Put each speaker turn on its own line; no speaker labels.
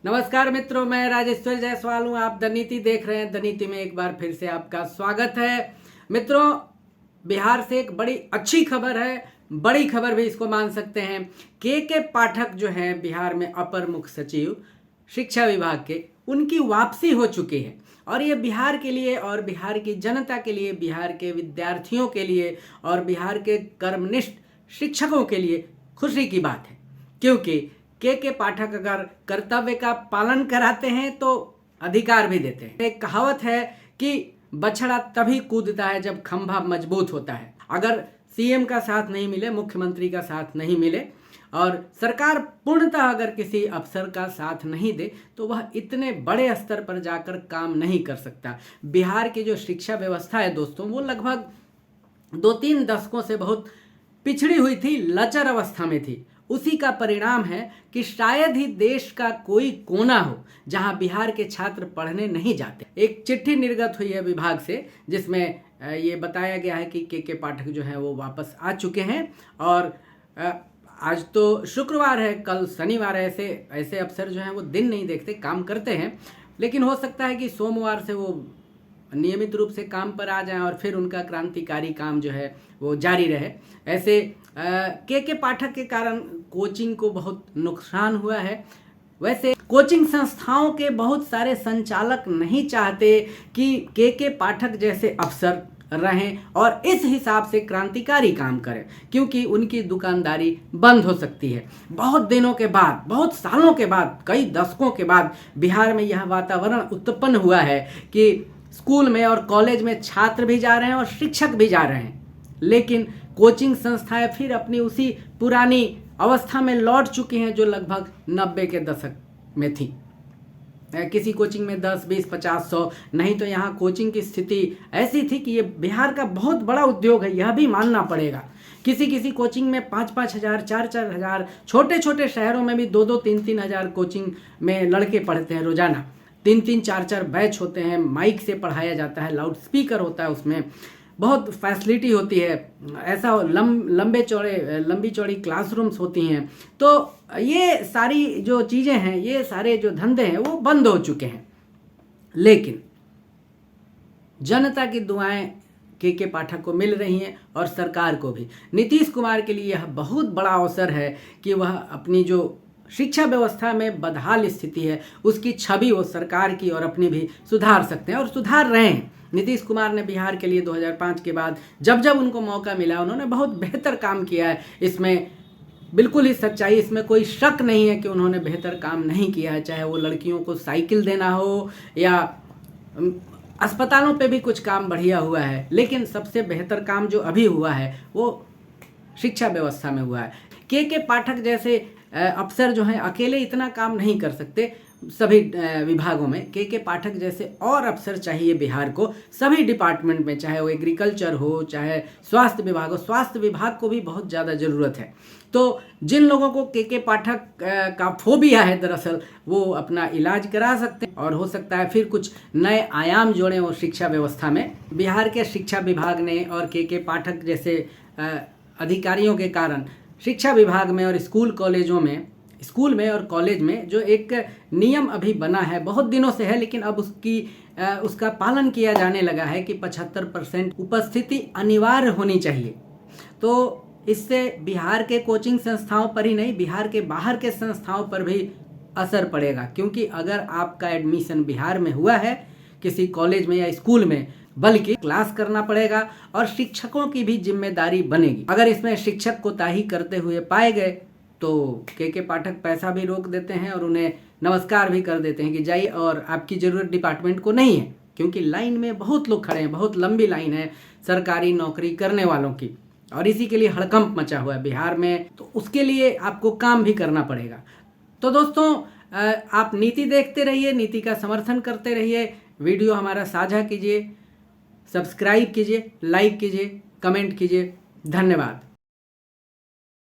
नमस्कार मित्रों, मैं राजेश्वर जायसवाल हूँ। आप द नीति देख रहे हैं। द नीति में एक बार फिर से आपका स्वागत है। मित्रों, बिहार से एक बड़ी अच्छी खबर है, बड़ी खबर भी इसको मान सकते हैं। के पाठक जो हैं बिहार में अपर मुख्य सचिव शिक्षा विभाग के, उनकी वापसी हो चुकी है और ये बिहार के लिए और बिहार की जनता के लिए, बिहार के विद्यार्थियों के लिए और बिहार के कर्मनिष्ठ शिक्षकों के लिए खुशी की बात है, क्योंकि के पाठक अगर कर्तव्य का पालन कराते हैं तो अधिकार भी देते हैं। एक कहावत है कि बछड़ा तभी कूदता है जब खंभा मजबूत होता है। अगर सीएम का साथ नहीं मिले, मुख्यमंत्री का साथ नहीं मिले और सरकार पूर्णतः अगर किसी अफसर का साथ नहीं दे तो वह इतने बड़े स्तर पर जाकर काम नहीं कर सकता। बिहार की जो शिक्षा व्यवस्था है दोस्तों, वो लगभग 2-3 दशकों से बहुत पिछड़ी हुई थी, लचर अवस्था में थी। उसी का परिणाम है कि शायद ही देश का कोई कोना हो जहां बिहार के छात्र पढ़ने नहीं जाते। एक चिट्ठी निर्गत हुई है विभाग से, जिसमें ये बताया गया है कि के पाठक जो हैं वो वापस आ चुके हैं और आज तो शुक्रवार है, कल शनिवार है। ऐसे अफसर जो हैं वो दिन नहीं देखते, काम करते हैं, लेकिन हो सकता है कि सोमवार से वो नियमित रूप से काम पर आ जाएं और फिर उनका क्रांतिकारी काम जो है वो जारी रहे। ऐसे के पाठक के कारण कोचिंग को बहुत नुकसान हुआ है। वैसे कोचिंग संस्थाओं के बहुत सारे संचालक नहीं चाहते कि के पाठक जैसे अफसर रहें और इस हिसाब से क्रांतिकारी काम करें, क्योंकि उनकी दुकानदारी बंद हो सकती है। बहुत दिनों के बाद, बहुत सालों के बाद, कई दशकों के बाद बिहार में यह वातावरण उत्पन्न हुआ है कि स्कूल में और कॉलेज में छात्र भी जा रहे हैं और शिक्षक भी जा रहे हैं, लेकिन कोचिंग संस्थाएं फिर अपनी उसी पुरानी अवस्था में लौट चुकी हैं जो लगभग 90 के दशक में थी। किसी कोचिंग में 10, 20, 50, 100, नहीं तो यहाँ कोचिंग की स्थिति ऐसी थी कि ये बिहार का बहुत बड़ा उद्योग है, यह भी मानना पड़ेगा। किसी कोचिंग में 5-5 हज़ार, 4-4 हज़ार, छोटे छोटे शहरों में भी 2-2, 3-3 हज़ार कोचिंग में लड़के पढ़ते हैं रोजाना। 3-3, 4-4 बैच होते हैं, माइक से पढ़ाया जाता है, लाउड स्पीकर होता है, उसमें बहुत फैसिलिटी होती है, ऐसा लंबी चौड़ी क्लासरूम्स होती हैं। तो ये सारी जो चीज़ें हैं, ये सारे जो धंधे हैं वो बंद हो चुके हैं। लेकिन जनता की दुआएं के पाठक को मिल रही हैं और सरकार को भी। नीतीश कुमार के लिए यह बहुत बड़ा अवसर है कि वह अपनी जो शिक्षा व्यवस्था में बदहाल स्थिति है उसकी छवि वो सरकार की और अपनी भी सुधार सकते हैं और सुधार रहे हैं। नीतीश कुमार ने बिहार के लिए 2005 के बाद जब उनको मौका मिला उन्होंने बहुत बेहतर काम किया है। इसमें बिल्कुल ही सच्चाई, इसमें कोई शक नहीं है कि उन्होंने बेहतर काम नहीं किया है। चाहे वो लड़कियों को साइकिल देना हो या अस्पतालों पे भी कुछ काम बढ़िया हुआ है, लेकिन सबसे बेहतर काम जो अभी हुआ है वो शिक्षा व्यवस्था में हुआ है। के पाठक जैसे अफसर जो हैं अकेले इतना काम नहीं कर सकते सभी विभागों में। के पाठक जैसे और अफसर चाहिए बिहार को, सभी डिपार्टमेंट में, चाहे वो एग्रीकल्चर हो, चाहे स्वास्थ्य विभाग हो। स्वास्थ्य विभाग को भी बहुत ज़्यादा ज़रूरत है। तो जिन लोगों को के पाठक का फोबिया है, दरअसल वो अपना इलाज करा सकते हैं और हो सकता है फिर कुछ नए आयाम जोड़ें वो शिक्षा व्यवस्था में। बिहार के शिक्षा विभाग ने और के पाठक जैसे अधिकारियों के कारण शिक्षा विभाग में और स्कूल में और कॉलेज में जो एक नियम अभी बना है, बहुत दिनों से है, लेकिन अब उसका पालन किया जाने लगा है कि 75% उपस्थिति अनिवार्य होनी चाहिए। तो इससे बिहार के कोचिंग संस्थाओं पर ही नहीं, बिहार के बाहर के संस्थाओं पर भी असर पड़ेगा, क्योंकि अगर आपका एडमिशन बिहार में हुआ है किसी कॉलेज में या स्कूल में, बल्कि क्लास करना पड़ेगा और शिक्षकों की भी जिम्मेदारी बनेगी। अगर इसमें शिक्षक कोताही करते हुए पाए गए तो के पाठक पैसा भी रोक देते हैं और उन्हें नमस्कार भी कर देते हैं कि जाइए और आपकी ज़रूरत डिपार्टमेंट को नहीं है, क्योंकि लाइन में बहुत लोग खड़े हैं, बहुत लंबी लाइन है सरकारी नौकरी करने वालों की और इसी के लिए हड़कंप मचा हुआ है बिहार में। तो उसके लिए आपको काम भी करना पड़ेगा। तो दोस्तों, आप नीति देखते रहिए, नीति का समर्थन करते रहिए, वीडियो हमारा साझा कीजिए, सब्सक्राइब कीजिए, लाइक कीजिए, कमेंट कीजिए। धन्यवाद।